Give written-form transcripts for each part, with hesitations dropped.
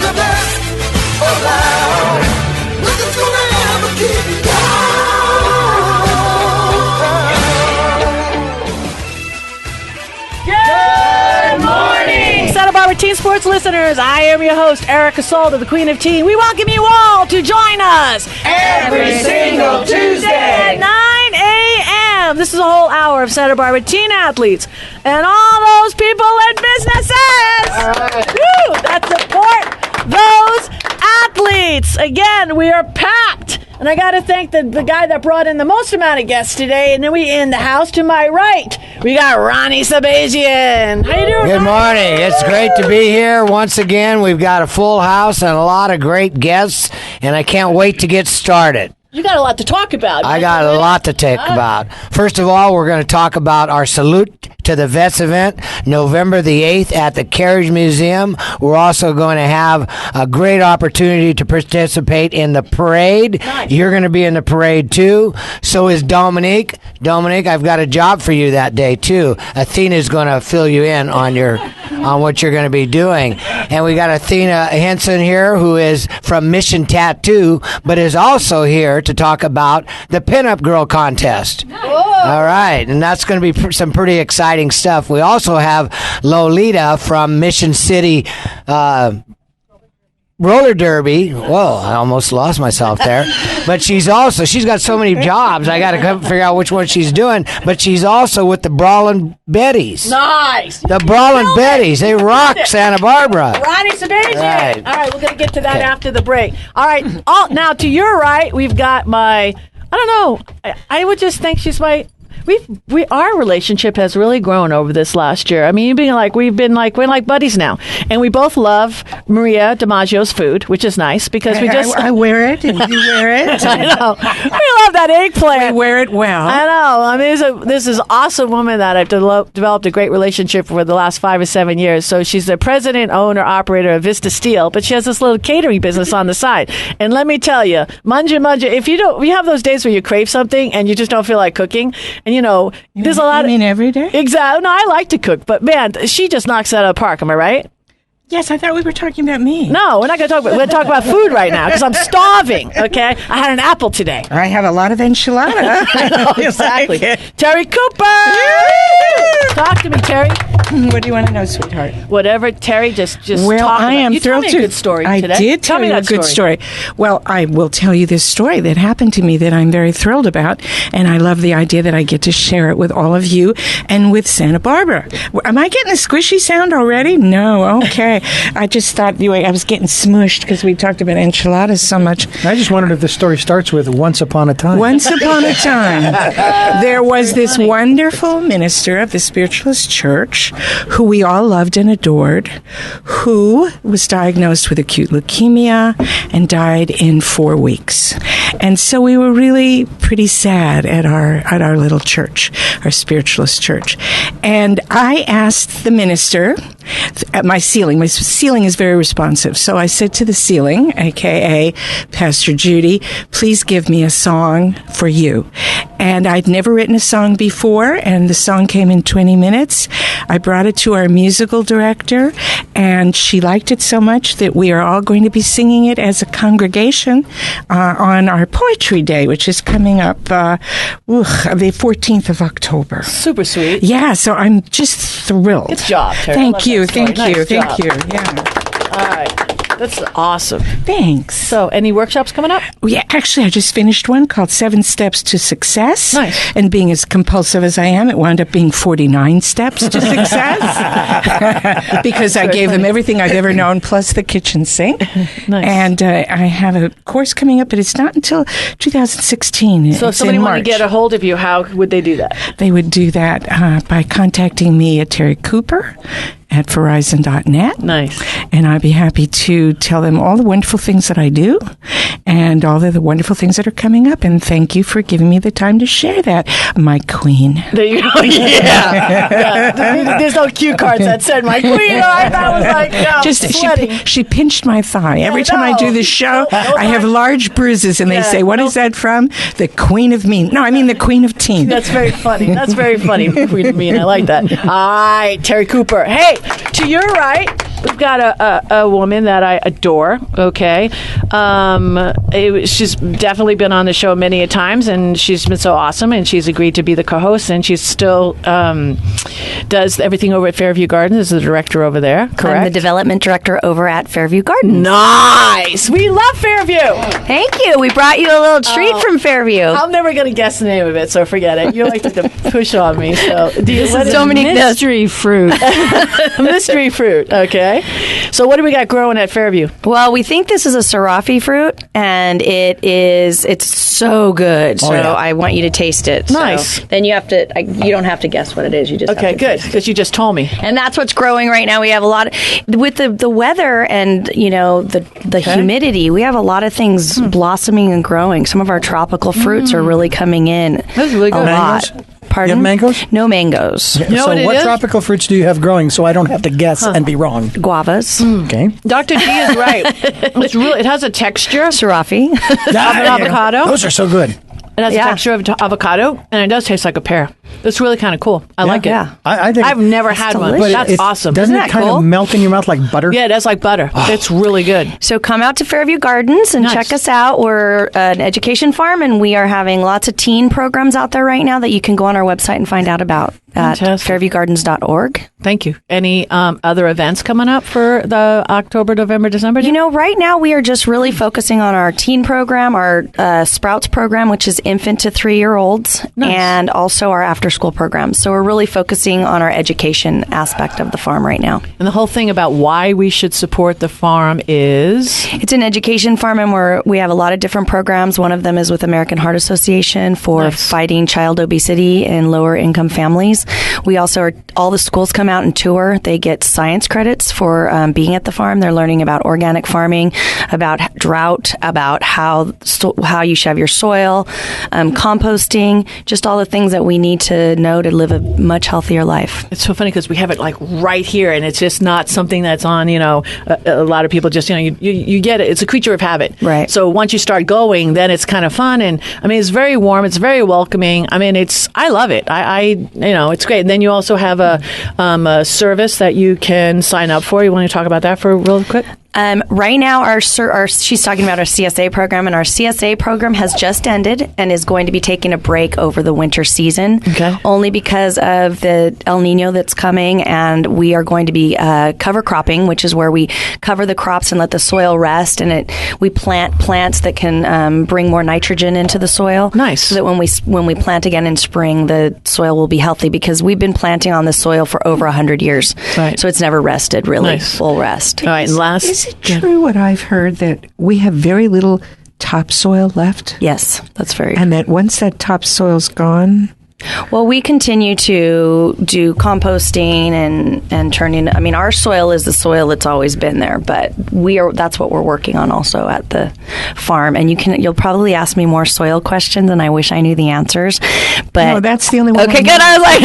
the best around. Nothing's gonna ever keep you down. Good morning, Santa Barbara Teen Sports listeners. I am your host, Erica Salda, the Queen of Teen. We welcome you all to join us every single Tuesday at 9 a.m. This is a whole hour of Santa Barbara teen athletes and all those people and businesses that support those athletes. Again, we are packed. And I got to thank the guy that brought in the most amount of guests today. And then we in the house to my right, we got Ronnie Shahbazian. How you doing? Good morning. It's great to be here once again. We've got a full house and a lot of great guests, and I can't wait to get started. You got a lot to talk about. I got a lot to talk about. First of all, we're going to talk about our Salute to the Vets event, November the 8th at the Carriage Museum. We're also going to have a great opportunity to participate in the parade. Nice. You're going to be in the parade too. So is Dominique. Dominique, I've got a job for you that day too. Athena's going to fill you in on what you're going to be doing. And we got Athena Henson here, who is from Mission Tattoo, but is also here to talk about the Pinup Girl Contest. All right, and that's going to be some pretty exciting stuff. We also have Lolita from Mission City Roller Derby. Whoa, I almost lost myself there. But she's got so many jobs, I got to figure out which one she's doing. But she's also with the Brawlin Betties. Nice. The Brawlin Betties. They rock Santa Barbara. Ronnie Shahbazian. Right. All right, we're going to get to that after the break. All right, now to your right, we've got I don't know, I would just think she's our relationship has really grown over this last year. I mean, we're like buddies now, and we both love Maria DiMaggio's food, which is nice because I wear it and you wear it. I know. We love that eggplant. We wear it well. I know. I mean, this is awesome woman that I've developed a great relationship for the last 5 or 7 years. So she's the president, owner, operator of Vista Steel, but she has this little catering business on the side. And let me tell you, manja, if you have those days where you crave something and you just don't feel like cooking, and there's a lot. You mean every day? Exactly. No, I like to cook, but man, she just knocks it out of the park. Am I right? Yes, I thought we were talking about me. No, we're not going to talk about. We're going to talk about food right now because I'm starving. Okay, I had an apple today. I have a lot of enchilada. I know, exactly. Terri Cooper. Talk to me, Terri. What do you want to know, sweetheart? Whatever, Terri. Just well, talk. I am you thrilled told me a good story today. I did tell you a good story. Well, I will tell you this story that happened to me that I'm very thrilled about, and I love the idea that I get to share it with all of you and with Santa Barbara. Am I getting a squishy sound already? No. Okay. I just thought I was getting smushed because we talked about enchiladas so much. I just wondered if the story starts with "Once upon a time." Once upon a time, there was this wonderful minister of the Spiritualist Church who we all loved and adored, who was diagnosed with acute leukemia and died in 4 weeks. And so we were really pretty sad at our little church, our Spiritualist church. And I asked the minister at my ceiling is very responsive. So I said to the ceiling, aka Pastor Judy, please give me a song for you. And I'd never written a song before, and the song came in 20 minutes. I brought it to our musical director, and she liked it so much that we are all going to be singing it as a congregation on our Poetry Day, which is coming up the 14th of October. Super sweet. Yeah, so I'm just thrilled. Good job, Terri. Thank you. Yeah. All right. That's awesome. Thanks. So, any workshops coming up? Yeah, actually, I just finished one called 7 Steps to Success. Nice. And being as compulsive as I am, it wound up being 49 steps to success. Because I gave them everything I've ever known, plus the kitchen sink. Nice. And I have a course coming up, but it's not until 2016. So, if somebody wanted to get a hold of you, how would they do that? They would do that by contacting me at Terri Cooper at Verizon.net. Nice. And I'd be happy to tell them all the wonderful things that I do and all the wonderful things that are coming up. And thank you for giving me the time to share that, my queen. There you go. Yeah. There's no cue cards that said my queen. I was like, no, just she pinched my thigh. Every time I do this show, I have large bruises, and they say, what is that from? The Queen of Mean. No, I mean the Queen of Teen. That's very funny. That's very funny, Queen of Mean. I like that. All right, Terri Cooper. Hey, to your right, we've got a woman that I adore. Okay, she's definitely been on the show many a times, and she's been so awesome, and she's agreed to be the co-host, and she's still does everything over at Fairview Gardens as the director over there. Correct. I'm the development director over at Fairview Gardens. Nice. We love Fairview. Thank you. We brought you a little treat from Fairview. I'm never going to guess the name of it, so forget it. You like to push on me. So, Dominique mystery fruit. Mystery fruit. Okay. So, what do we got growing at Fairview? Well, we think this is a Sarafi fruit, and it's so good. So I want you to taste it. Nice. So then you have to. You don't have to guess what it is. You just have to good, because you just told me. And that's what's growing right now. We have a lot with the weather and the humidity. We have a lot of things blossoming and growing. Some of our tropical fruits are really coming in. That's really good. A lot. Pardon? You have mangoes? No mangoes. You know so what tropical fruits do you have growing so I don't have to guess and be wrong? Guavas. Okay. Dr. G is right. It has a texture of Sarafi. an avocado. Those are so good. It has a texture of avocado, and it does taste like a pear. It's really kind of cool. I like it. Yeah. I think I've never had one. delicious. That's awesome. Doesn't Isn't it that kind cool? of melt in your mouth like butter? Yeah, it is like butter. It's really good. So come out to Fairview Gardens and Nice. check us out. We're an education farm, and we are having lots of teen programs out there right now that you can go on our website and find out about at Fantastic. fairviewgardens.org. Thank you. Any other events coming up for the October, November, December? Right now we are just really focusing on our teen program, our Sprouts program, which is infant to 3-year-olds, and also our after-school program. So we're really focusing on our education aspect of the farm right now. And the whole thing about why we should support the farm is... It's an education farm, and we have a lot of different programs. One of them is with American Heart Association for fighting child obesity in lower income families. We also all the schools come out and tour. They get science credits for being at the farm. They're learning about organic farming, about drought, about how you should have your soil, composting, just all the things that we need to know to live a much healthier life. It's so funny because we have it like right here, and it's just not something that's on, a lot of people just, you get it. It's a creature of habit. Right. So once you start going, then it's kind of fun. And it's very warm. It's very welcoming. I love it. It's great. And then you also have a service that you can sign up for. You want to talk about that for real quick? Right now, she's talking about our CSA program, and our CSA program has just ended and is going to be taking a break over the winter season. Okay. Only because of the El Nino that's coming, and we are going to be cover cropping, which is where we cover the crops and let the soil rest, and we plant plants that can bring more nitrogen into the soil. Nice. So that when we plant again in spring, the soil will be healthy, because we've been planting on the soil for over 100 years. Right. So it's never rested, really. Nice. Full rest. All right. And last... Is it true what I've heard that we have very little topsoil left? Yes, that's very And that once that topsoil's gone, well. We continue to do composting and turning. Our soil is the soil that's always been there, but that's what we're working on also at the farm. And you'll probably ask me more soil questions, and I wish I knew the ansers. But no, that's the only one. okay, I know. good. I was like,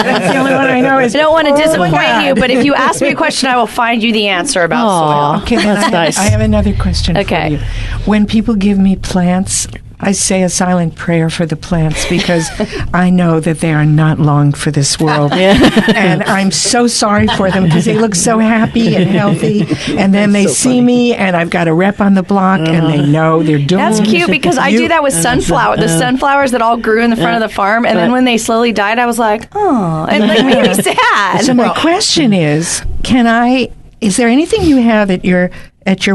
That's the only one I know. I don't want to disappoint you, but if you ask me a question, I will find you the answer about soil. Okay, then That's nice. I have another question Okay. for you. When people give me plants, I say a silent prayer for the plants because I know that they are not long for this world. And I'm so sorry for them because they look so happy and healthy. And then they see me and I've got a rep on the block and they know they're doing That's cute, because I do that with sunflower. The sunflowers that all grew in the front of the farm, and then when they slowly died, I was like, oh, and it made me sad. So my question is, is there anything you have at your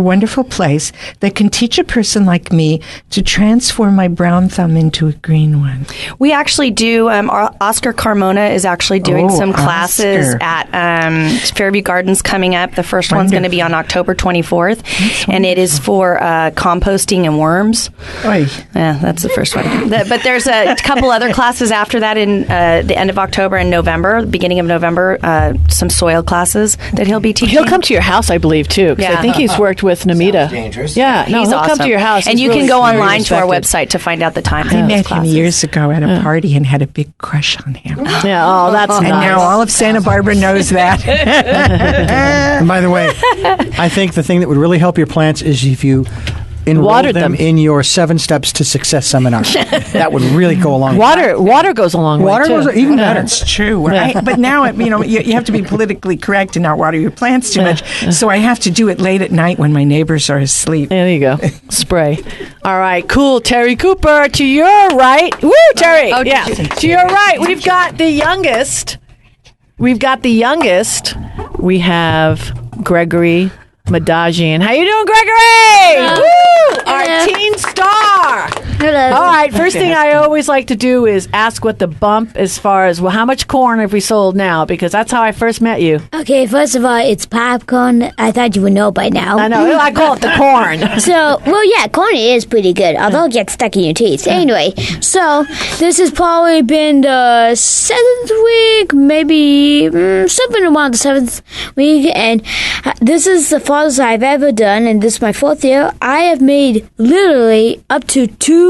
wonderful place that can teach a person like me to transform my brown thumb into a green one? We actually do. Oscar Carmona is actually doing some classes Oscar. at Fairview Gardens coming up. The first one's going to be on October 24th, and it is for composting and worms. Oy. Yeah, that's the first one. But there's a couple other classes after that in the end of October and November, beginning of November, some soil classes that he'll be teaching. He'll come to your house, I believe, too. 'Cause I think he's worked with Namita. Sounds dangerous. Yeah, no, He's he'll awesome. come to your house. And He's you can really go very online to our respected. website to find out the time. I met him years ago at a party and had a big crush on him. Yeah, oh, that's And nice. now all of Santa Barbara knows that. And by the way, I think the thing that would really help your plants is if you enroll Water them them. in your 7 Steps to Success seminar. That would really go a long way. Water goes a long way. Water too. goes even better. That's true. But now, you have to be politically correct and not water your plants too much. So I have to do it late at night when my neighbors are asleep. There you go. Spray. All right, cool. Terri Cooper, to your right. Woo, Terri. Oh, yeah. To your right, we've got the youngest. We have Gregory Madajian. How you doing, Gregory? Woo! Our teen star. Hello. All right, first thing I always like to do is ask what the bump as far as, well, how much corn have we sold now? Because that's how I first met you. Okay, first of all, it's popcorn. I thought you would know by now. I know. I call it the corn. So, well, yeah, corn is pretty good, although it gets stuck in your teeth. Anyway, so this has probably been the 7th week, maybe something around the 7th week, and this is the farthest I've ever done, and this is my 4th year. I have made literally up to $2,000.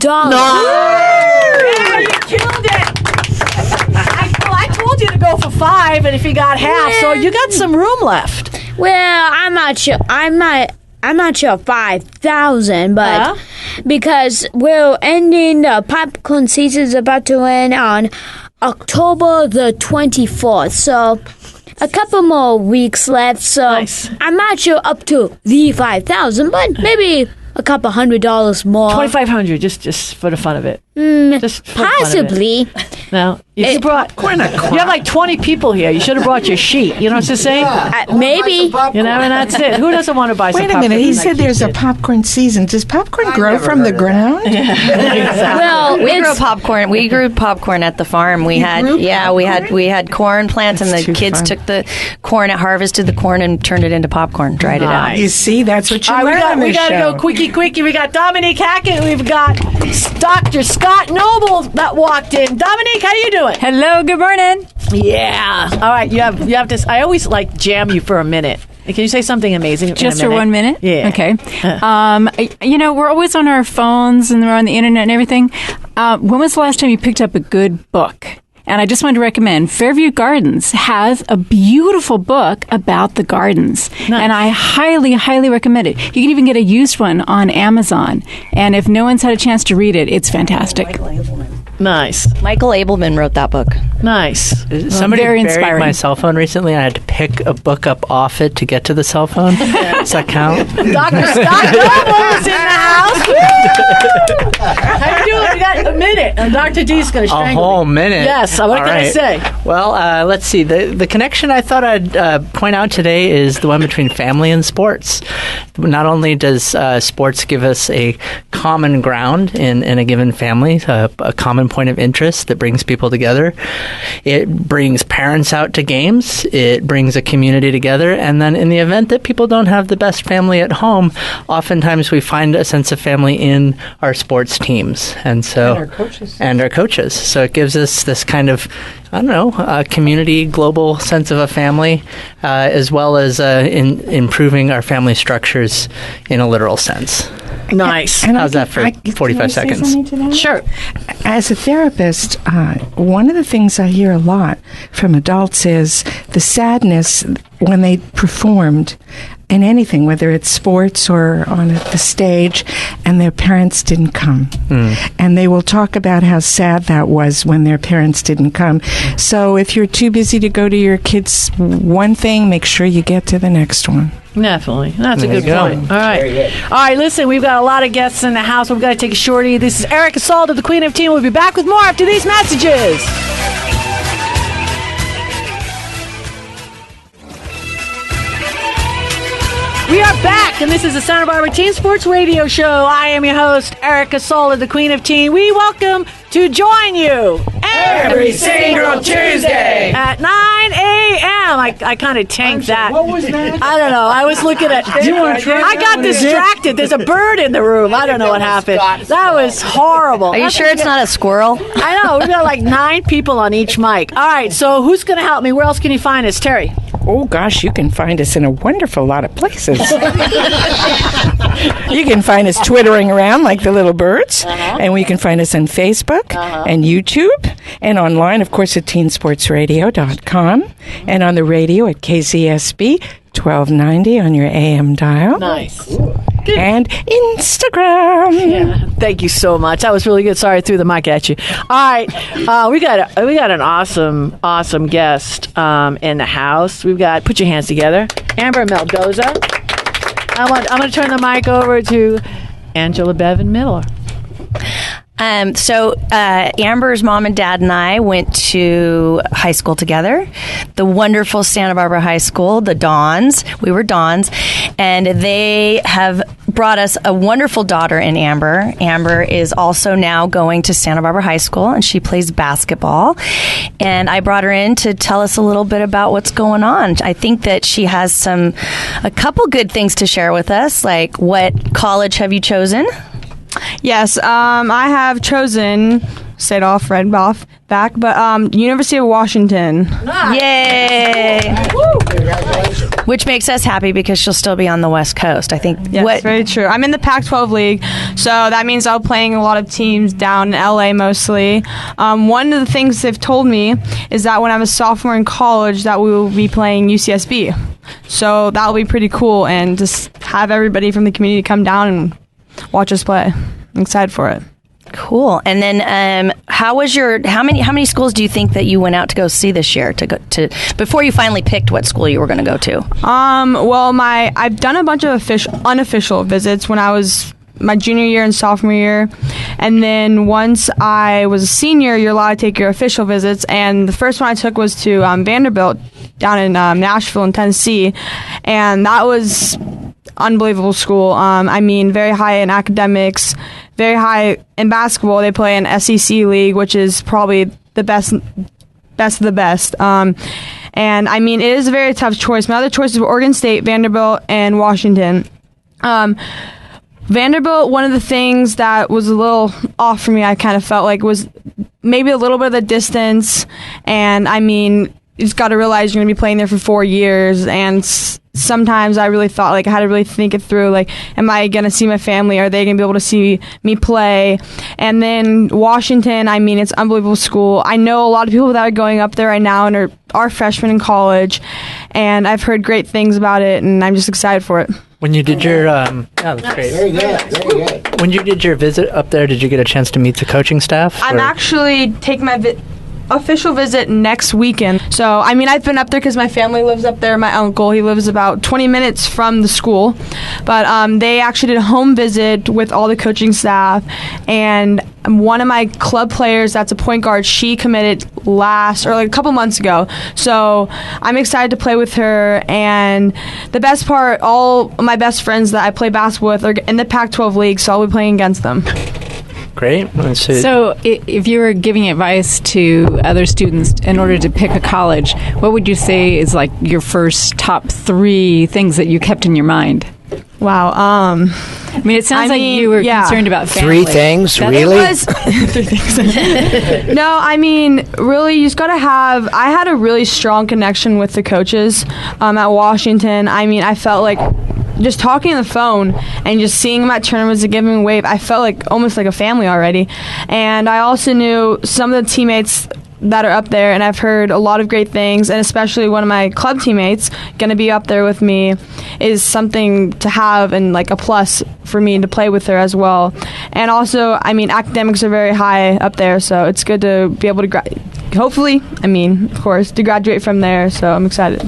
Yeah, you killed it. I told you to go for 5, and if you got half, so you got some room left. Well, I'm not sure. I'm not sure 5,000, but because we're ending the popcorn season is about to end on October the 24th, so a couple more weeks left. So Nice. I'm not sure up to the 5,000, but maybe a couple $100 more. 2,500, just for the fun of it. Just for the fun of it. Possibly. No, you brought. You have like 20 people here. You should have brought your sheet. You know what I'm saying? Maybe. You know, and that's it. Who doesn't want to buy some Wait a popcorn? minute. He said there's a popcorn season. Does popcorn grow from the ground? Well, We grew it's, popcorn. We grew popcorn at the farm. We had corn plants, and That's the too kids fun. took the corn, harvested the corn, and turned it into popcorn. Dried it out. You see, that's what you All learn right, on we this got to show. go quickie. We got Dominique Hackett. We've got Dr. Scott Noble that walked in. Dominique, how you doing? Hello, good morning. Yeah. All right, you have this. I always like jam you for a minute. Can you say something amazing? in a Just for 1 minute? Yeah. Okay. We're always on our phones and we're on the internet and everything. When was the last time you picked up a good book? And I just wanted to recommend Fairview Gardens has a beautiful book about the gardens. And I highly, highly recommend it. You can even get a used one on Amazon. And if no one's had a chance to read it, it's fantastic. Nice. Michael Abelman wrote that book. Nice. Somebody very buried inspiring. my cell phone recently. I had to pick a book up off it to get to the cell phone. Does that count? Dr. Scott Noble is in the house. Woo! How you doing? We got a minute. And Dr. D's going to A strangle whole me. minute. Yes. What All can I right. say? Well, let's see. The connection I thought I'd point out today is the one between family and sports. Not only does sports give us a common ground in a given family, a common point of interest that brings people together, it brings parents out to games, it brings a community together, and then in the event that people don't have the best family at home, oftentimes we find a sense of family in our sports teams. And our coaches. So it gives us this kind of, a community, global sense of a family, as well as in improving our family structures in a literal sense. Nice. And How's that for 45 seconds? Sure. As a therapist, one of the things I hear a lot from adults is the sadness when they performed in anything, whether it's sports or on the stage, and their parents didn't come. And they will talk about how sad that was when their parents didn't come. So if you're too busy to go to your kids' one thing, make sure you get to the next one. Definitely. That's a There good you go. point. All right. All right, listen, we've got a lot of guests in the house. We've got to take a shorty. This is Erica Salda, the Queen of Teen. We'll be back with more after these messages. We are back, and this is the Santa Barbara Teen Sports Radio Show. I am your host, Erica Salda, the Queen of Teen. We welcome to join you every single Tuesday at 9 a.m. I kind of tanked that. What was that? I don't know. I was looking at. I got distracted. There's a bird in the room. I don't know what happened. That was horrible. Are you sure it's not a squirrel? I know. We've got like 9 people on each mic. All right. So who's going to help me? Where else can you find us, Terri? Oh, gosh, you can find us in a wonderful lot of places. You can find us twittering around like the little birds. And you can find us on Facebook and YouTube. And online, of course, at teensportsradio.com. And on the radio at KZSB 1290 on your AM dial. Nice. and Instagram. Yeah, thank you so much. That was really good. Sorry, I threw the mic at you. All right, we got an awesome guest in the house. We've got, put your hands together, Amber Melgoza. I'm going to turn the mic over to Angela Bevan Miller. So Amber's mom and dad and I went to high school together, the wonderful Santa Barbara High School, the Dons. We were Dons, and they have brought us a wonderful daughter in Amber. Amber is also now going to Santa Barbara High School, and she plays basketball. And I brought her in to tell us a little bit about what's going on. I think that she has a couple good things to share with us, like what college have you chosen? Yes, I have chosen, stayed off, red off, back, but University of Washington. Nice. Yay! Congratulations. Which makes us happy because she'll still be on the West Coast, I think. Yes, very true. I'm in the Pac-12 league, so that means I'll be playing a lot of teams down in LA mostly. One of the things they've told me is that when I'm a sophomore in college that we will be playing UCSB. So that'll be pretty cool, and just have everybody from the community come down and watch us play. I'm excited for it. Cool. And then, how many schools do you think that you went out to go see this year before you finally picked what school you were going to go to? Well, I've done a bunch of unofficial visits when I was my junior year and sophomore year, and then once I was a senior, you're allowed to take your official visits. And the first one I took was to Vanderbilt down in Nashville in Tennessee, and that was unbelievable school. I mean, very high in academics, very high in basketball. They play in SEC league, which is probably the best of the best. And I mean, it is a very tough choice. My other choices were Oregon State, Vanderbilt, and Washington. Vanderbilt, one of the things that was a little off for me, I kind of felt like, was maybe a little bit of the distance. And I mean, you just got to realize you're going to be playing there for 4 years, and sometimes I really thought, like, I had to really think it through, like, am I going to see my family? Are they going to be able to see me play? And then Washington, I mean, it's an unbelievable school. I know a lot of people that are going up there right now and are freshmen in college, and I've heard great things about it, and I'm just excited for it. When you did your, that's great. Very good. When you did your visit up there, did you get a chance to meet the coaching staff? I'm actually taking my official visit next weekend. So, I mean, I've been up there because my family lives up there. My uncle, he lives about 20 minutes from the school. But they actually did a home visit with all the coaching staff. And one of my club players that's a point guard, she committed a couple months ago. So I'm excited to play with her. And the best part, all my best friends that I play basketball with are in the Pac-12 league, so I'll be playing against them. Great. So if you were giving advice to other students in order to pick a college, what would you say is like your first top 3 things that you kept in your mind? Wow. I mean, it sounds like you were concerned about family. 3 things? Really? 3 things. No, I mean, really, you just got to I had a really strong connection with the coaches at Washington. I mean, I felt like just talking on the phone and just seeing them at tournaments and giving them a wave, I felt like almost like a family already. And I also knew some of the teammates that are up there, and I've heard a lot of great things, and especially one of my club teammates going to be up there with me is something to have and like a plus for me to play with her as well. And also, I mean, academics are very high up there, so it's good to be able to hopefully, I mean, of course, to graduate from there, so I'm excited.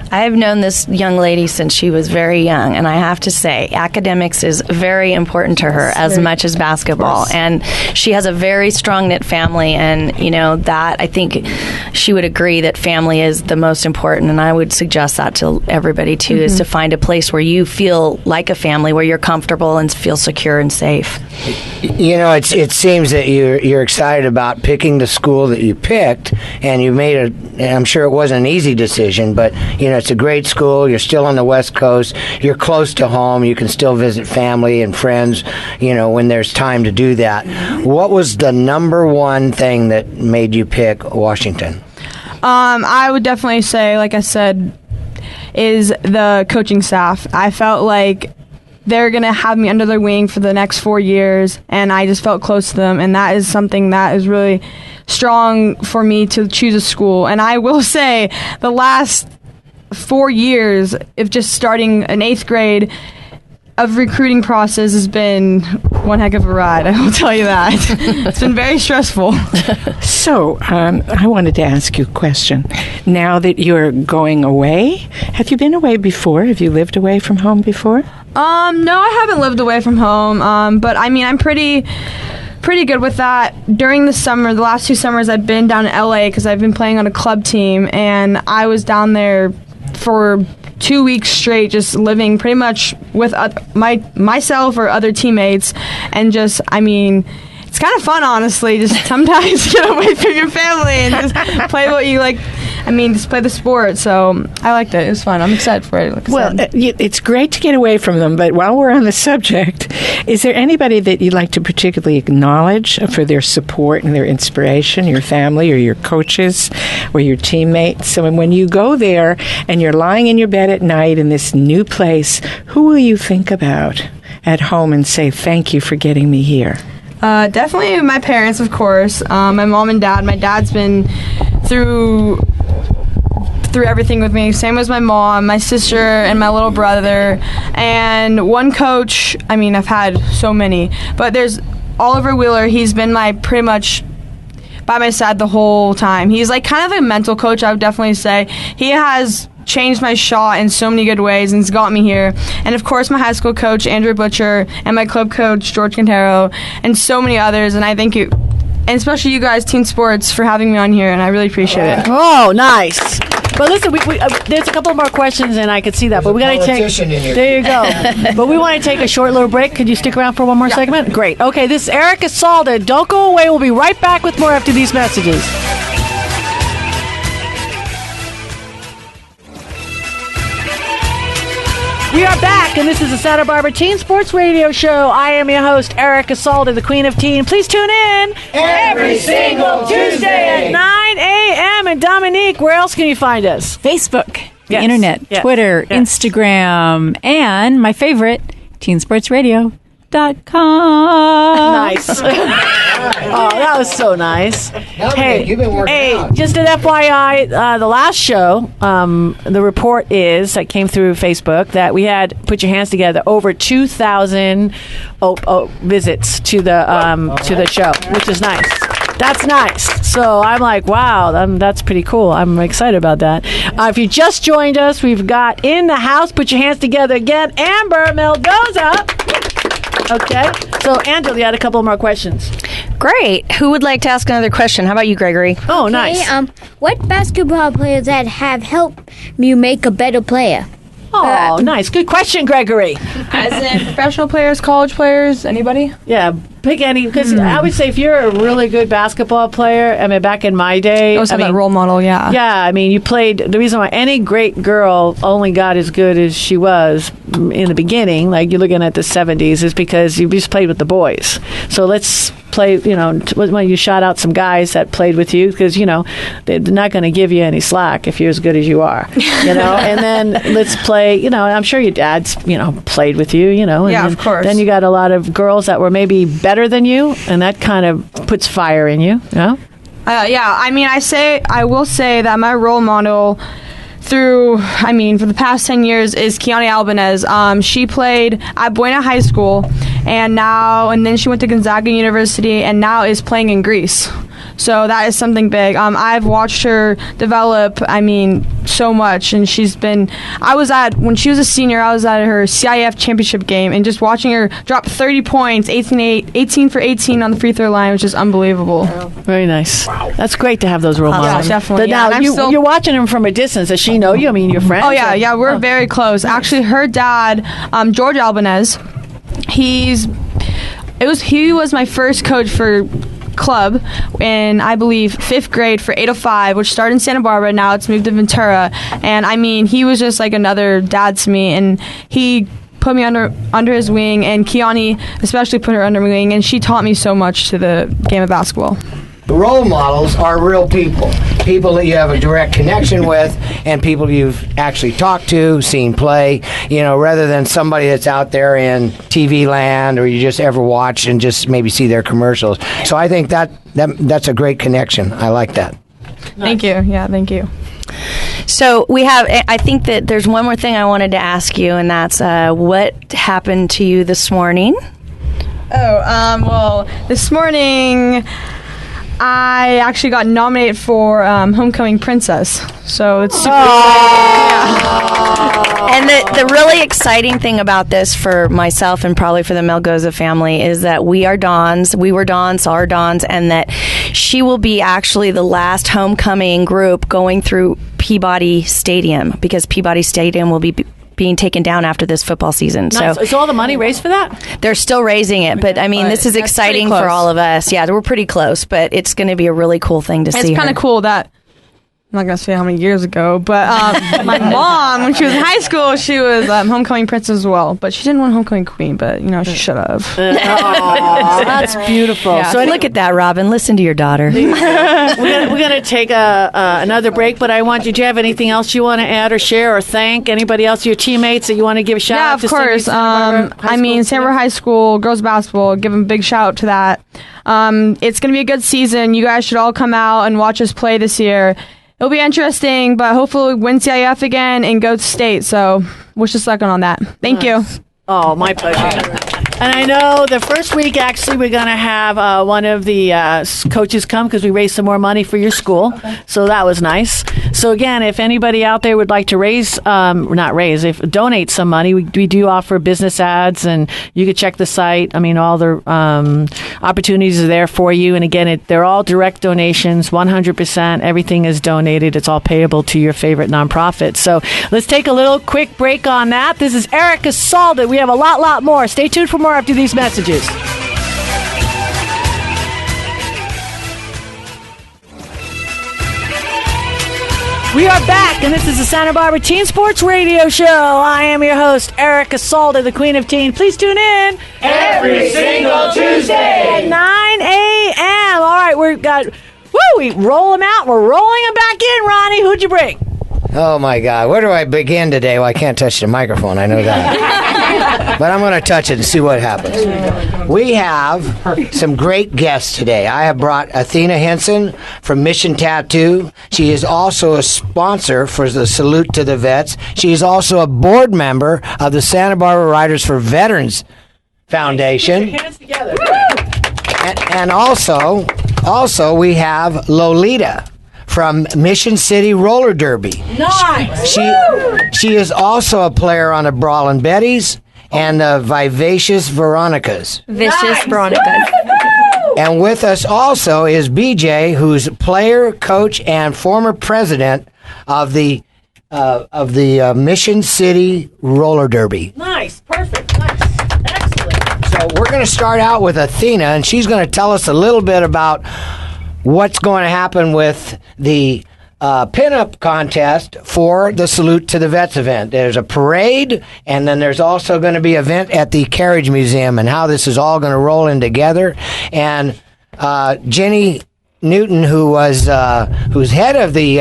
I've known this young lady since she was very young, and I have to say, academics is very important to her as much as basketball. And she has a very strong-knit family, and, you know, that I think she would agree that family is the most important, and I would suggest that to everybody, too, is to find a place where you feel like a family, where you're comfortable and feel secure and safe. You know, it seems that you're excited about picking the school that you picked, and you made I'm sure it wasn't an easy decision, but, you know, it's a great school. You're still on the West Coast. You're close to home. You can still visit family and friends, you know, when there's time to do that. What was the number one thing that made you pick Washington? I would definitely say, like I said, is the coaching staff. I felt like they're going to have me under their wing for the next 4 years, and I just felt close to them, and that is something that is really strong for me to choose a school. And I will say the last 4 years, if just starting in 8th grade, of recruiting process has been one heck of a ride. I will tell you that. It's been very stressful. So, I wanted to ask you a question. Now that you're going away, have you been away before? Have you lived away from home before? No, I haven't lived away from home. But I mean, I'm pretty good with that. During the summer, the last 2 summers, I've been down in LA because I've been playing on a club team, and I was down there for 2 weeks straight, just living pretty much with myself or other teammates, and just, I mean, it's kind of fun, honestly. Just sometimes get away from your family and just play what you like. I mean, just play the sport. So I liked it. It was fun. I'm excited for it. Like well, it's great to get away from them. But while we're on the subject, is there anybody that you'd like to particularly acknowledge for their support and their inspiration, your family or your coaches or your teammates? So when you go there and you're lying in your bed at night in this new place, who will you think about at home and say, thank you for getting me here? Definitely my parents, of course. My mom and dad. My dad's been through everything with me. Same as my mom, my sister, and my little brother. And one coach, I mean, I've had so many, but there's Oliver Wheeler. He's been pretty much by my side the whole time. He's like kind of a mental coach, I would definitely say. He has changed my shot in so many good ways and has got me here. And of course my high school coach, Andrew Butcher, and my club coach, George Quintero, and so many others. And I thank you, and especially you guys, Team Sports, for having me on here, and I really appreciate it. Oh, nice. But listen, there's a couple more questions, and I could see that. But we got to take. There you go. But we want to take a short little break. Could you stick around for one more segment? Great. Okay, this is Erica Salda. Don't go away. We'll be right back with more after these messages. We are back, and this is the Santa Barbara Teen Sports Radio Show. I am your host, Erica Salda, the Queen of Teen. Please tune in every single Tuesday at 9 a.m. And Dominique, where else can you find us? Facebook, the internet, Twitter, Instagram, and my favorite, teensportsradio.com. Nice. Oh, that was so nice. Hey, you've been working out. Just an FYI, the last show, the report is that came through Facebook that we had Put Your Hands Together over 2,000 visits to the show, which is nice. That's nice. So I'm like, wow, that's pretty cool. I'm excited about that. If you just joined us, we've got in the house, Put Your Hands Together again, Amber Melgoza. Okay. So, Angela, you had a couple more questions. Great. Who would like to ask another question? How about you, Gregory? Oh, nice. What basketball players that have helped you make a better player? Oh, nice. Good question, Gregory. As in professional players, college players, anybody? Yeah, pick any. Because I would say if you're a really good basketball player, I mean, back in my day. Also that role model, yeah. Yeah, I mean, you played. The reason why any great girl only got as good as she was in the beginning, like you're looking at the 70s, is because you just played with the boys. So let's play, when you shout out some guys that played with you, because, they're not going to give you any slack if you're as good as you are, and then let's play, I'm sure your dad's, played with you, and yeah, of course. Then you got a lot of girls that were maybe better than you, and that kind of puts fire in you, yeah, I mean, I will say that my role model for the past 10 years is Kiani Albanez. She played at Buena High School, and then she went to Gonzaga University, and now is playing in Greece. So that is something big. I've watched her develop, so much, and when she was a senior, I was at her CIF championship game, and just watching her drop 30 points, 18 for 18 on the free throw line, which is unbelievable. Wow. Very nice. Wow. That's great to have those role models. Yeah, definitely. But now you're watching them from a distance. Does she know you? I mean, you're friends? Oh, yeah, we're very close. Nice. Actually, her dad, George Albanez, he was my first coach for club in, I believe, 5th grade for 805, which started in Santa Barbara. Now it's moved to Ventura. And he was just like another dad to me, and he put me under his wing, and Kiani especially put her under my wing, and she taught me so much to the game of basketball. The role models are real people that you have a direct connection with, and people you've actually talked to, seen play, rather than somebody that's out there in TV land, or you just ever watch and just maybe see their commercials. So I think that's a great connection. I like that. Thank you. Yeah, thank you. So we have, I think that there's one more thing I wanted to ask you, and that's what happened to you this morning? Well, this morning I actually got nominated for Homecoming Princess. So it's super exciting. And the really exciting thing about this for myself and probably for the Melgoza family is that we were Dons, are Dons, and that she will be actually the last homecoming group going through Peabody Stadium, because Peabody Stadium will be being taken down after this football season. Nice. So is all the money raised for that? they're still raising it, but I mean, this is exciting for all of us. Yeah, we're pretty close, but it's going to be a really cool thing to see. It's kind of cool that, I'm not going to say how many years ago, but my mom, when she was in high school, she was homecoming princess as well. But she didn't win homecoming queen, but, she should have. That's beautiful. Yeah. So look at that, Robin. Listen to your daughter. We're going to take another break, but I want you, do you have anything else you want to add or share or thank? Anybody else, your teammates, that you want to give a shout out to? Yeah, of course. Santa Barbara High School, girls basketball, give them a big shout out to that. It's going to be a good season. You guys should all come out and watch us play this year. It'll be interesting, but hopefully we win CIF again and go to state. So wish us luck on that. Thank you. Oh, my pleasure. And I know the first week, actually, we're going to have one of the coaches come because we raised some more money for your school. Okay. So that was nice. So, again, if anybody out there would like to donate some money, we do offer business ads, and you could check the site. I mean, all the opportunities are there for you. And, again, they're all direct donations, 100%. Everything is donated. It's all payable to your favorite nonprofit. So let's take a little quick break on that. This is Erica Salda. We have a lot more. Stay tuned for more after these messages. We are back, and this is the Santa Barbara Teen Sports Radio Show. I am your host, Erica Salda, the Queen of Teen. Please tune in every single Tuesday at 9 a.m. All right, we roll them out. We're rolling them back in. Ronnie, who'd you bring? Oh, my God. Where do I begin today? Well, I can't touch the microphone. I know that. But I'm going to touch it and see what happens. We have some great guests today. I have brought Athena Henson from Mission Tattoo. She is also a sponsor for the Salute to the Vets. She is also a board member of the Santa Barbara Riders for Veterans Foundation. Put your hands together. And also we have Lolita from Mission City Roller Derby. Nice. She is also a player on the Brawlin Betties and the Vivacious Veronicas. Veronicas. And with us also is BJ, who's player, coach, and former president of the Mission City Roller Derby. Nice. Perfect. Nice. Excellent. So we're going to start out with Athena, and she's going to tell us a little bit about what's going to happen with the pinup contest for the Salute to the Vets event. There's a parade, and then there's also going to be an event at the Carriage Museum, and how this is all going to roll in together. And Jenny Newton, who's head of the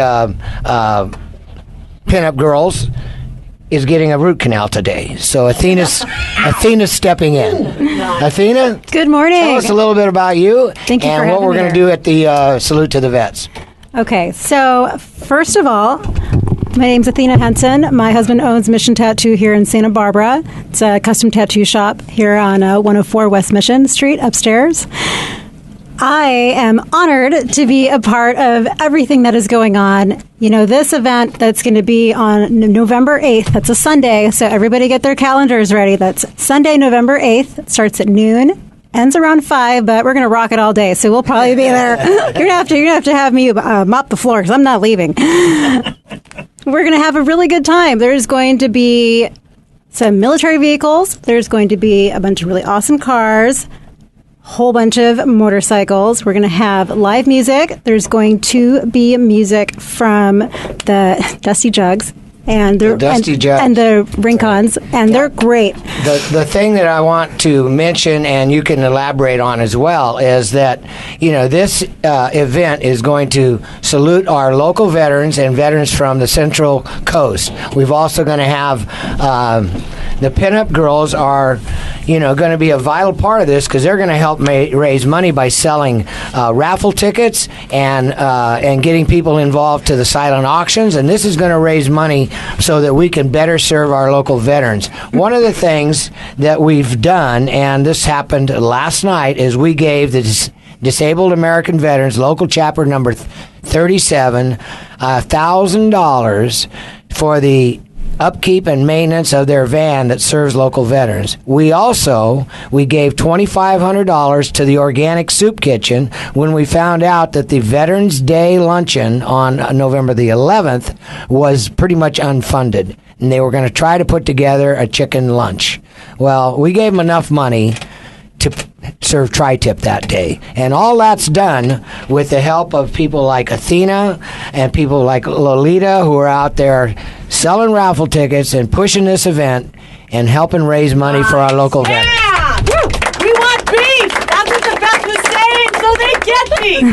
pinup girls, is getting a root canal today. So Athena's stepping in. Athena, good morning. Tell us a little bit about you. Thank you and for what we're going to do at the Salute to the Vets. Okay, so first of all, my name's Athena Henson. My husband owns Mission Tattoo here in Santa Barbara. It's a custom tattoo shop here on 104 West Mission Street upstairs. I am honored to be a part of everything that is going on. You know, this event that's going to be on November 8th, that's a Sunday, so everybody get their calendars ready. That's Sunday, November 8th. It starts at noon, ends around 5, but we're going to rock it all day, so we'll probably be there. You're going to have to have me mop the floor because I'm not leaving. We're going to have a really good time. There's going to be some military vehicles. There's going to be a bunch of really awesome cars. Whole bunch of motorcycles. We're going to have live music. There's going to be music from the Dusty Jugs and the Rincons, and they're great. The thing that I want to mention, and you can elaborate on as well, is that this event is going to salute our local veterans and veterans from the Central Coast. We've also going to have the pinup girls are going to be a vital part of this because they're going to help raise money by selling raffle tickets and getting people involved to the silent auctions. And this is going to raise money so that we can better serve our local veterans. One of the things that we've done, and this happened last night, is we gave the Disabled American Veterans local chapter number 37 $1,000 for the upkeep and maintenance of their van that serves local veterans. We gave $2,500 to the Organic Soup Kitchen when we found out that the Veterans Day luncheon on November the 11th was pretty much unfunded, and they were going to try to put together a chicken lunch. Well, we gave them enough money to serve tri-tip that day. And all that's done with the help of people like Athena and people like Lolita, who are out there selling raffle tickets and pushing this event and helping raise money for our local veterans. Yeah! Woo! We want beef! That's what the vet was saying, so they get beef!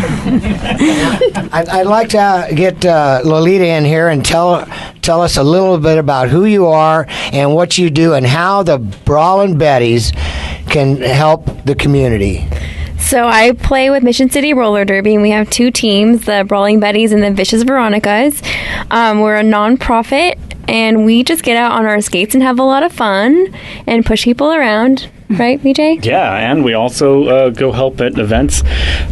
I'd like to get Lolita in here and tell us a little bit about who you are and what you do and how the Brawlin Betties can help the community. So I play with Mission City Roller Derby, and we have two teams, the Brawling Betties and the Vicious Veronicas. We're a non-profit, and we just get out on our skates and have a lot of fun and push people around. Right, BJ? Yeah, and we also go help at events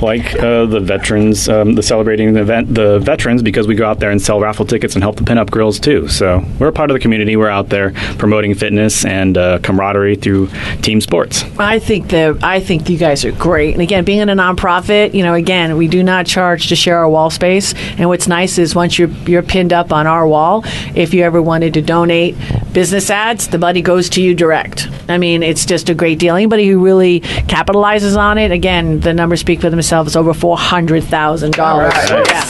like the veterans, the celebrating the veterans, because we go out there and sell raffle tickets and help the pinup girls too. So we're a part of the community. We're out there promoting fitness and camaraderie through team sports. I think you guys are great. And again, being in a nonprofit, again, we do not charge to share our wall space. And what's nice is once you're pinned up on our wall, if you ever wanted to donate business ads, the money goes to you direct. I mean, it's just a great deal. Anybody who really capitalizes on it, again, the numbers speak for themselves, over $400,000. Right. Yeah.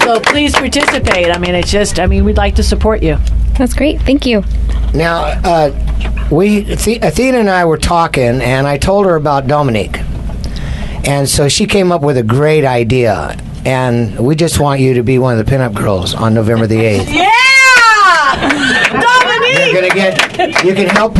So please participate. I mean, we'd like to support you. That's great. Thank you. Now, Athena and I were talking, and I told her about Dominique. And so she came up with a great idea. And we just want you to be one of the pinup girls on November the 8th. Yeah! Dominique! You can help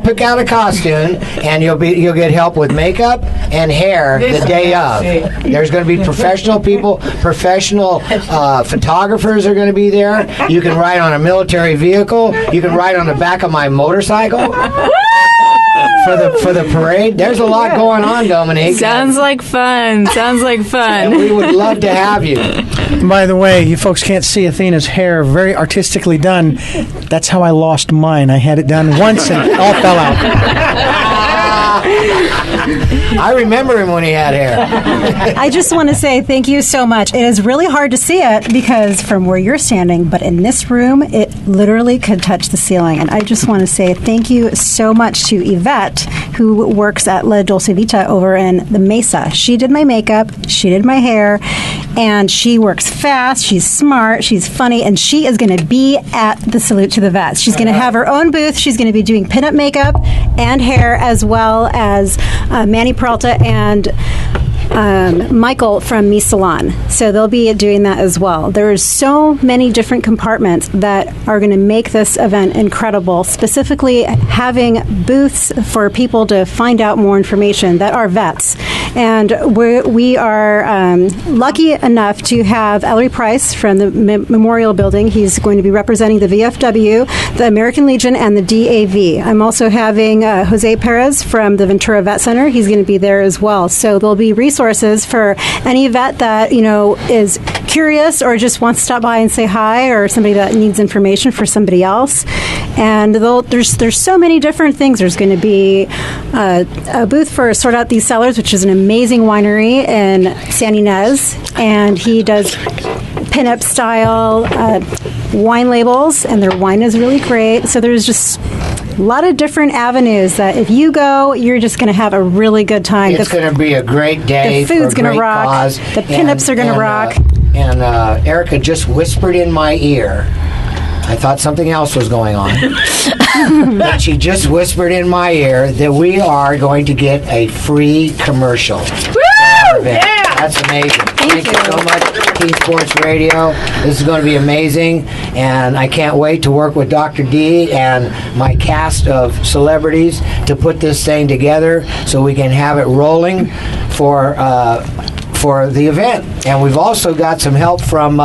pick out a costume, and you'll get help with makeup and hair the day of. There's going to be professional people, professional photographers are going to be there. You can ride on a military vehicle. You can ride on the back of my motorcycle. For the parade. There's a lot going on, Dominique. Sounds like fun. And we would love to have you. And by the way, you folks can't see Athena's hair, very artistically done. That's how I lost mine. I had it done once and it all fell out. I remember him when he had hair. I just want to say thank you so much. It is really hard to see it because from where you're standing, but in this room, it literally could touch the ceiling. And I just want to say thank you so much to Yvette, who works at La Dolce Vita over in the Mesa. She did my makeup, she did my hair, and she works fast, she's smart, she's funny, and she is going to be at the Salute to the Vets. She's going to have her own booth. She's going to be doing pinup makeup and hair, as well as Manny Peralta and Michael from Me Salon. So they'll be doing that as well. There's so many different compartments that are going to make this event incredible, specifically having booths for people to find out more information that are vets. And we are lucky enough to have Ellery Price from the Memorial Building. He's going to be representing the VFW, the American Legion, and the DAV. I'm also having Jose Perez from the Ventura Vet Center. He's going to be there as well. So there'll be resources for any vet that, is curious or just wants to stop by and say hi, or somebody that needs information for somebody else. And there's so many different things. There's going to be a booth for Sort Out These Cellars, which is an amazing winery in San Ynez, and he does pinup style wine labels, and their wine is really great. So there's just a lot of different avenues that if you go, you're just going to have a really good time. It's going to be a great day. The food's going to rock. Cause. The pinups are going to rock. And Erica just whispered in my ear. I thought something else was going on. But she just whispered in my ear that we are going to get a free commercial. Woo! Yeah! That's amazing. Thank you so much, Teen Sports Radio. This is going to be amazing, and I can't wait to work with Dr. D and my cast of celebrities to put this thing together so we can have it rolling for the event. And we've also got some help from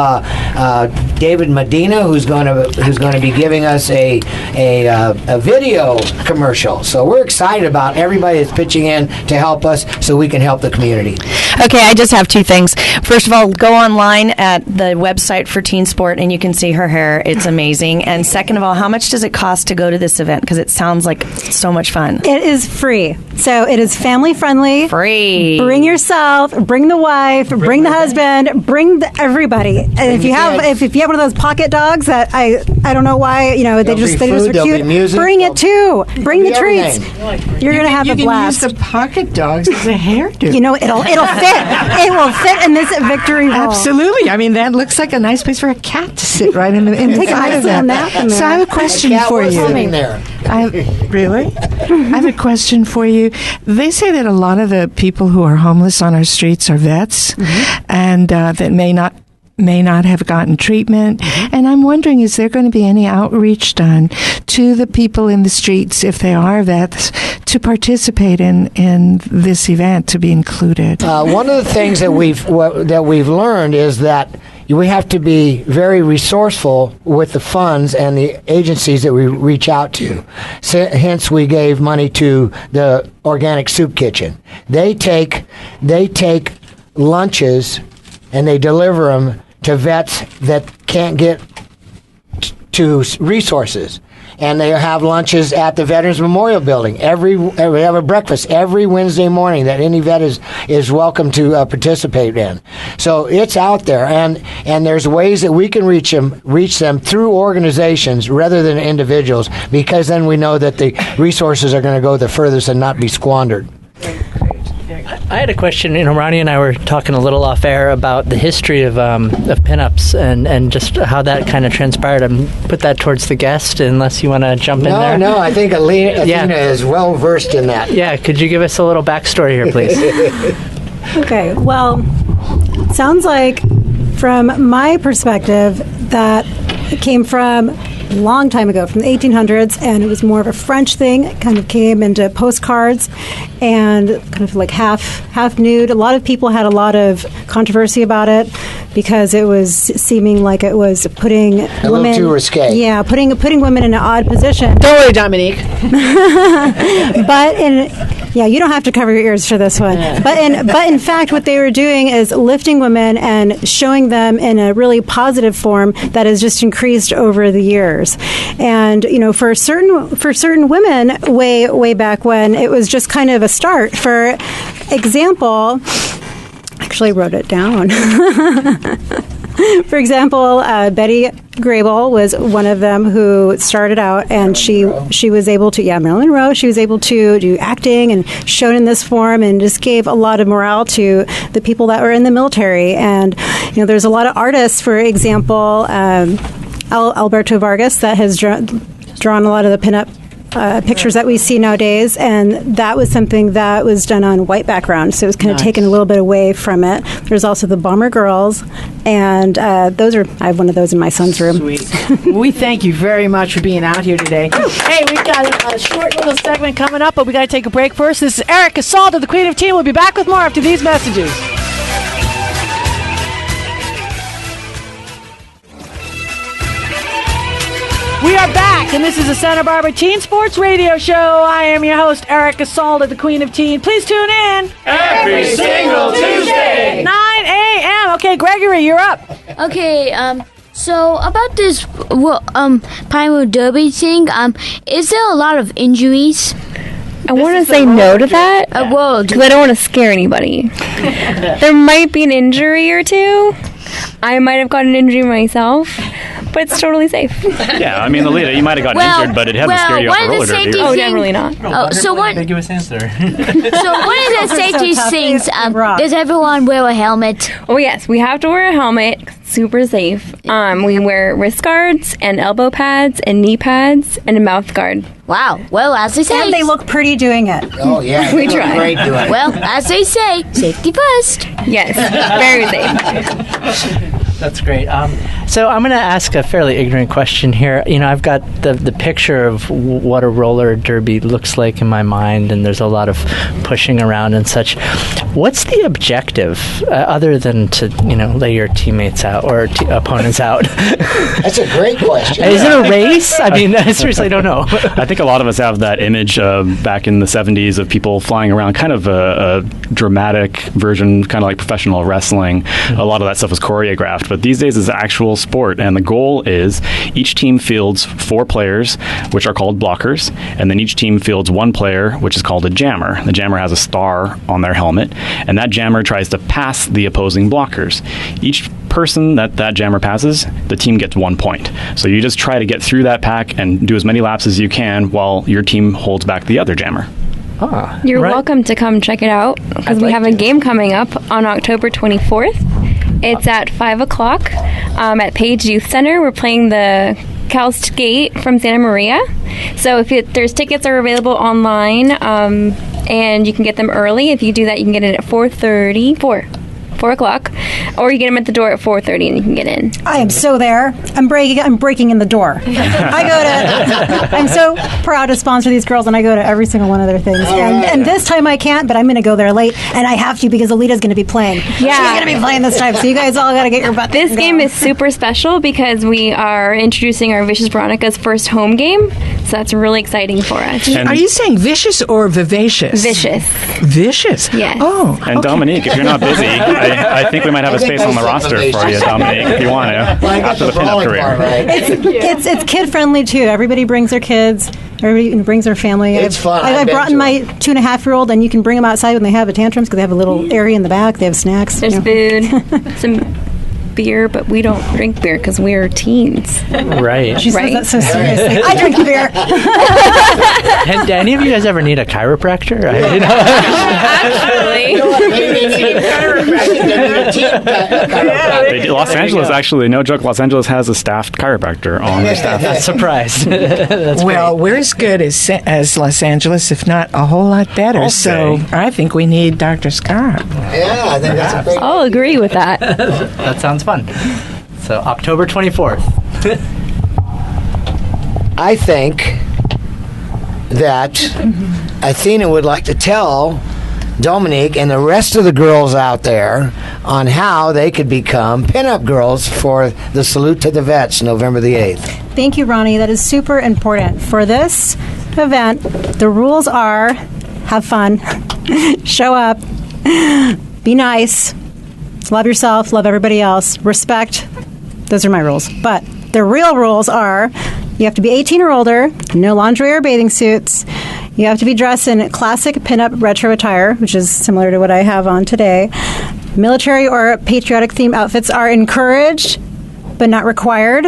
David Medina, who's going to be giving us a video commercial. So we're excited about everybody that's pitching in to help us so we can help the community. Okay, I just have two things. First of all, go online at the website for Teen Sport and you can see her hair. It's amazing. And second of all, how much does it cost to go to this event? Because it sounds like so much fun. It is free. So it is family friendly. Free. Bring yourself, bring the wife, bring the husband, bring everybody. And if you have one of those pocket dogs that I don't know why, they just are cute. Music, bring it too. Bring the treats. You're going to have a blast. You can use the pocket dogs as a hairdo. It'll fit. It will fit in this victory roll. Absolutely. I mean, that looks like a nice place for a cat to sit right in the Take a inside of nice nap in there. So I have a question for you. Really? I have a question for you. They say that a lot of the people who are homeless on our streets are vets, and that may not have gotten treatment. And I'm wondering, is there going to be any outreach done to the people in the streets, if they are vets, to participate in this event, to be included? One of the things that we've learned is that we have to be very resourceful with the funds and the agencies that we reach out to. So, hence, we gave money to the Organic Soup Kitchen. They take lunches and they deliver them to vets that can't get to resources. And they have lunches at the Veterans Memorial Building. We have a breakfast every Wednesday morning that any vet is welcome to participate in. So it's out there, and there's ways that we can reach them through organizations rather than individuals, because then we know that the resources are going to go the furthest and not be squandered. I had a question. Ronnie and I were talking a little off air about the history of pinups and just how that kind of transpired. I'm put that towards the guest, unless you want to jump in there. No, I think Athena is well versed in that. Yeah, could you give us a little backstory here, please? Okay, well, it sounds like from my perspective that it came from a long time ago, from the 1800s, and it was more of a French thing. It kind of came into postcards and kind of like half nude. A lot of people had a lot of controversy about it because it was seeming like it was putting a women, little too risque. Yeah, putting women in an odd position. Don't worry, Dominique. But you don't have to cover your ears for this one. But in fact, what they were doing is lifting women and showing them in a really positive form that has just increased over the years. And for certain women, way back when, it was just kind of a start. For example, actually I wrote it down. For example, Betty Grable was one of them who started out, and she was able to, Marilyn Monroe, she was able to do acting and showed in this form and just gave a lot of morale to the people that were in the military. And, there's a lot of artists, for example, Alberto Vargas, that has drawn a lot of the pinup pictures that we see nowadays, and that was something that was done on white background, so it was kind of taken a little bit away from it. There's also the Bomber Girls, and I have one of those in my son's room. Sweet. We thank you very much for being out here today. Hey, we've got a short little segment coming up, but we got to take a break first. This is Erica Salda, the Queen of Teen. We'll be back with more after these messages. We are back, and this is the Santa Barbara Teen Sports Radio Show. I am your host, Erica Salda, the Queen of Teen. Please tune in every single Tuesday, 9 a.m. Okay, Gregory, you're up. Okay, so about this Pinewood Derby thing, is there a lot of injuries? I want to say no to that because I don't want to scare anybody. There might be an injury or two. I might have gotten an injury myself, but it's totally safe. Yeah, I mean, Lolita, you might have gotten injured, but it hasn't scared you off the roller derby. Oh, definitely not. So what? Ambiguous answer. So one of the safety things, does everyone wear a helmet? Oh yes, we have to wear a helmet. super safe. We wear wrist guards and elbow pads and knee pads and a mouth guard. Wow. Well, as they say, And they look pretty doing it. Oh, yeah. We they look try. Great doing it. well, as they say, safety first. Yes, very safe. That's great. So I'm going to ask a fairly ignorant question here. You know, I've got the picture of what a roller derby looks like in my mind, and there's a lot of pushing around and such. What's the objective other than to, lay your teammates out or opponents out? That's a great question. Is it a race? I mean, I seriously don't know. I think a lot of us have that image back in the 70s of people flying around, kind of a dramatic version, kind of like professional wrestling. A lot of that stuff was choreographed, but these days it's actual sport, and the goal is each team fields 4 players, which are called blockers, and then each team fields 1 player, which is called a jammer. The jammer has a star on their helmet, and that jammer tries to pass the opposing blockers. Each person that jammer passes, the team gets 1 point. So you just try to get through that pack and do as many laps as you can while your team holds back the other jammer. You're welcome to come check it out because we have a game coming up on October 24th. It's at 5 o'clock at Page Youth Center. We're playing the Cal Skate from Santa Maria. So if there's tickets are available online, and you can get them early. If you do that, you can get in at 4 o'clock, or you get them at the door at 4:30 and you can get in. I am so there. I'm breaking in the door. I'm so proud to sponsor these girls, and I go to every single one of their things. And this time I can't, but I'm going to go there late, and I have to because Lolita's going to be playing. Yeah. She's going to be playing this time, so you guys all got to get your butt. This game is super special because we are introducing our Vicious Veronica's first home game, so that's really exciting for us. Are you saying vicious or vivacious? Vicious. Vicious? Yes. Oh. And okay. Dominique, if you're not busy, I think we might have a space on the roster for you, Dominique, if you want to, after the pinup career. It's kid friendly too. Everybody brings their kids. Everybody brings their family. It's fun. I've brought in my 2.5-year-old, and you can bring them outside when they have a tantrums because they have a little area in the back. They have snacks. There's food, some beer, but we don't drink beer because we're teens. Right. She says that so seriously. I drink beer. And do any of you guys ever need a chiropractor? Actually. Los Angeles, actually, no joke, Los Angeles has a staffed chiropractor on their staff. That's surprised. That's well, we're as good as Los Angeles, if not a whole lot better. Okay. So I think we need Dr. Scott. Yeah, I think that's a great. I'll agree with that. That sounds fun. So October 24th. I think that Athena would like to tell Dominique and the rest of the girls out there on how they could become pinup girls for the Salute to the Vets November the 8th. Thank you, Ronnie. That is super important. For this event, the rules are have fun, show up, be nice, love yourself, love everybody else, respect. Those are my rules. But the real rules are you have to be 18 or older, no lingerie or bathing suits. You have to be dressed in classic pinup retro attire, which is similar to what I have on today. Military or patriotic themed outfits are encouraged, but not required.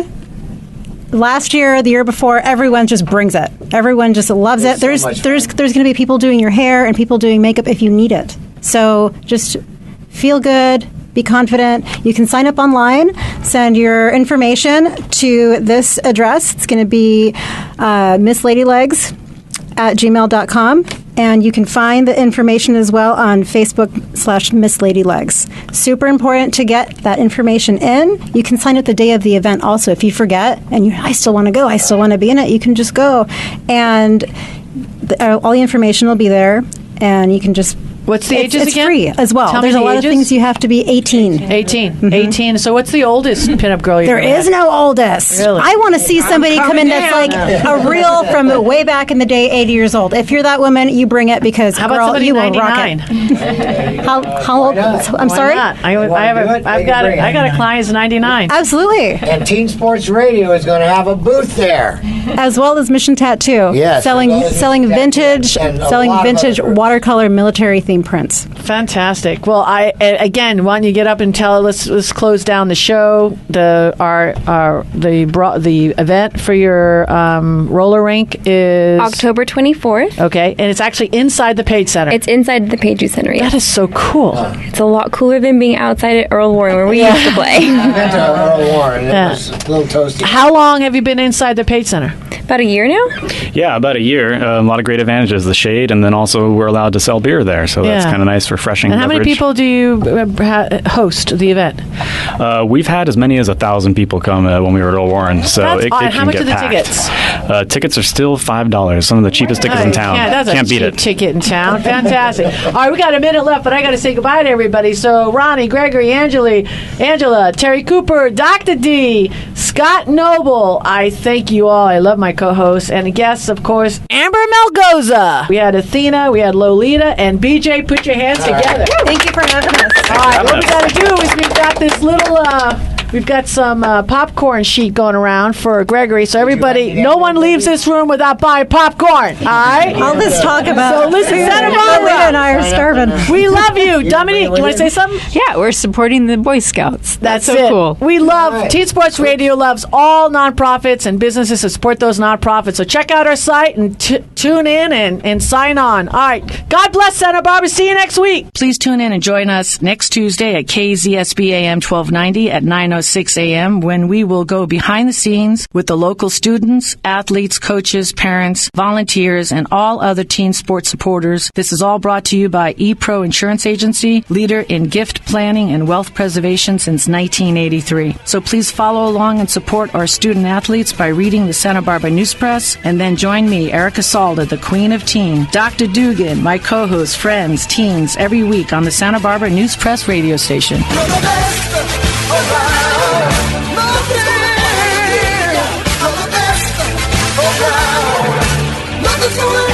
Last year, the year before, everyone just brings it. Everyone just loves it. There's going to be people doing your hair and people doing makeup if you need it. So just feel good. Be confident. You can sign up online, send your information to this address. It's going to be missLadylegs@gmail.com. And you can find the information as well on Facebook/MissLadylegs. Super important to get that information in. You can sign up the day of the event also. If you forget and I still want to go, I still want to be in it, you can just go. And all the information will be there. And you can just... What's the ages it's again? It's free as well. Tell There's me a lot ages? of things you have to be 18. 18. Mm-hmm. 18. So what's the oldest pinup girl you're There is no oldest. Really? I want to see somebody come in that's like a reel from way back in the day, 80 years old. If you're that woman, you bring it because, How about girl, somebody you will 99? rock it. How old? I'm Why sorry? not? I got a client who's 99. Absolutely. And Teen Sports Radio is going to have a booth there. As well as Mission Tattoo. Yes, Selling as well as selling Mission Tattoo vintage and a lot of vintage other groups. watercolor military themed named Prince. Fantastic. Well, again, why don't you get up and tell? Let's close down the show. The event for your roller rink is October 24th. Okay, and it's actually inside the Page Center. It's inside the Page Center. Yeah. That is so cool. It's a lot cooler than being outside at Earl Warren where we used to play. I've been to Earl Warren. It was a little toasty. How long have you been inside the Page Center? About a year now. Yeah, about a year. A lot of great advantages. The shade, and then also we're allowed to sell beer there, so that's kind of nice, refreshing. And how many people do you host the event? We've had as many as 1,000 people come when we were at Earl Warren, so it can how much get are the packed. tickets? Tickets are still $5. Some of the cheapest tickets in town. Yeah, that's Can't a beat cheap it. ticket in town. Fantastic. All right, we got a minute left, but I got to say goodbye to everybody. So Ronnie, Gregory, Angela, Terri Cooper, Dr. D, Scott Noble. I thank you all. I love my co-hosts and guests, of course, Amber Melgoza. We had Athena, we had Lolita, and BJ. Put your hands together. Thank you for having us. All right, what we got to do is we've got this little. We've got some popcorn sheet going around for Gregory, so everybody, no one leaves this room without buying popcorn. All right? All this talk about. So listen, Santa Lolita Barbara and I are starving. We love you. Dominique, you want to say something? Yeah, we're supporting the Boy Scouts. That's so it. cool. We love, Teen Sports Radio loves all nonprofits and businesses to support those nonprofits. So check out our site and tune in and sign on. All right. God bless Santa Barbara. See you next week. Please tune in and join us next Tuesday at KZSB AM 1290 at 9:06 a.m. when we will go behind the scenes with the local students, athletes, coaches, parents, volunteers, and all other teen sports supporters. This is all brought to you by ePro Insurance Agency, leader in gift planning and wealth preservation since 1983. So please follow along and support our student athletes by reading the Santa Barbara News Press, and then join me, Erica Salda, the Queen of Teen, Dr. Dugan, my co-host, friends, teens, every week on the Santa Barbara News Press radio station. Nothing's gonna